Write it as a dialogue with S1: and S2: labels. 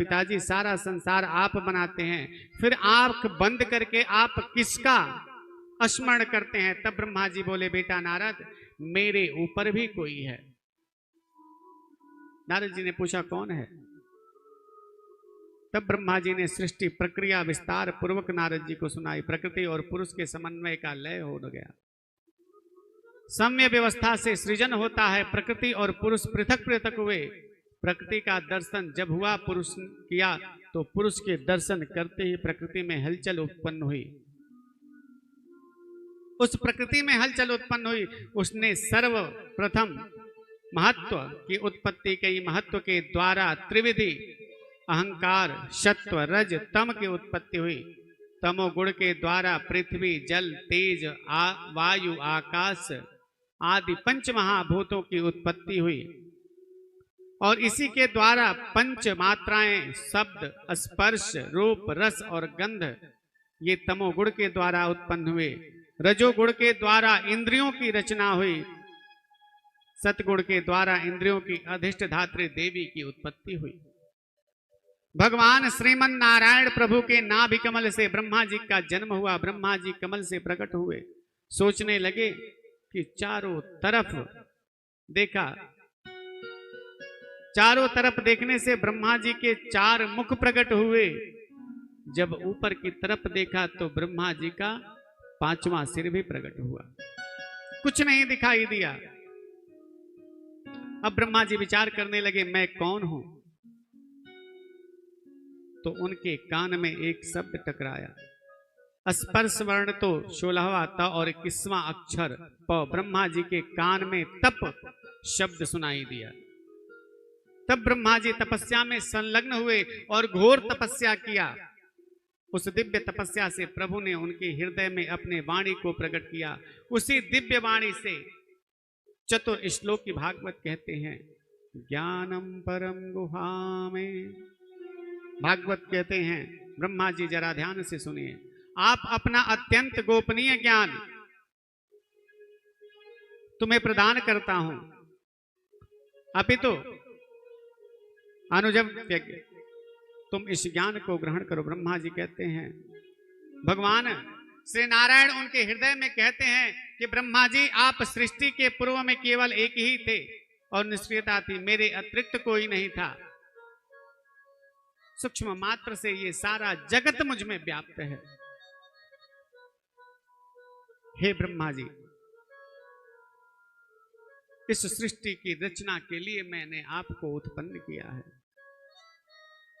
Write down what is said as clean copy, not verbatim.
S1: पिताजी सारा संसार आप बनाते हैं, फिर आंख बंद करके आप किसका स्मरण करते हैं? तब ब्रह्मा जी बोले, बेटा नारद, मेरे ऊपर भी कोई है। नारद जी ने पूछा, कौन है? तब ब्रह्मा जी ने सृष्टि प्रक्रिया विस्तार पूर्वक नारद जी को सुनाई। प्रकृति और पुरुष के समन्वय का लय हो गया। सम्य व्यवस्था से सृजन होता है। प्रकृति और पुरुष पृथक पृथक हुए। प्रकृति का दर्शन जब हुआ पुरुष किया, तो पुरुष के दर्शन करते ही प्रकृति में हलचल उत्पन्न हुई। उस प्रकृति में हलचल उत्पन्न हुई। उसने सर्वप्रथम महत्व की उत्पत्ति की। महत्व के द्वारा त्रिविधि अहंकार, सत्व, रज, तम की उत्पत्ति हुई। तमोगुण के द्वारा पृथ्वी, जल, तेज, वायु, आकाश आदि पंच महाभूतों की उत्पत्ति हुई। और इसी के द्वारा पंच मात्राएं, शब्द, स्पर्श, रूप, रस और गंध, ये तमोगुण के द्वारा उत्पन्न हुए। रजोगुण के द्वारा इंद्रियों की रचना हुई। सतगुण के द्वारा इंद्रियों की अधिष्ठात्री देवी की उत्पत्ति हुई। भगवान श्रीमन नारायण प्रभु के नाभि कमल से ब्रह्मा जी का जन्म हुआ। ब्रह्मा जी कमल से प्रकट हुए। सोचने लगे कि चारों तरफ देखा। चारों तरफ देखने से ब्रह्मा जी के 4 मुख प्रकट हुए। जब ऊपर की तरफ देखा तो ब्रह्मा जी का 5वां सिर भी प्रकट हुआ। कुछ नहीं दिखाई दिया। अब ब्रह्मा जी विचार करने लगे, मैं कौन हूं? तो उनके कान में एक शब्द टकराया। स्पर्श वर्ण तो 16वां त और 21वां अक्षर प। ब्रह्मा जी के कान में तप शब्द सुनाई दिया। तब ब्रह्मा जी तपस्या में संलग्न हुए और घोर तपस्या किया। उस दिव्य तपस्या से प्रभु ने उनके हृदय में अपने वाणी को प्रकट किया। उसी दिव्य वाणी से चतुर श्लोक की भागवत कहते हैं, ज्ञानम परम गुहामें। भागवत कहते हैं, ब्रह्मा जी जरा ध्यान से सुनिए, आप अपना अत्यंत गोपनीय ज्ञान तुम्हें प्रदान करता हूं। अपितु अनुजम यज्ञ, तुम इस ज्ञान को ग्रहण करो। ब्रह्मा जी कहते हैं, भगवान श्री नारायण उनके हृदय में कहते हैं कि ब्रह्मा जी, आप सृष्टि के पूर्व में केवल एक ही थे और निष्क्रियता थी, मेरे अतिरिक्त कोई नहीं था। सूक्ष्म मात्र से ये सारा जगत मुझ में व्याप्त है। हे ब्रह्मा जी, इस सृष्टि की रचना के लिए मैंने आपको उत्पन्न किया है।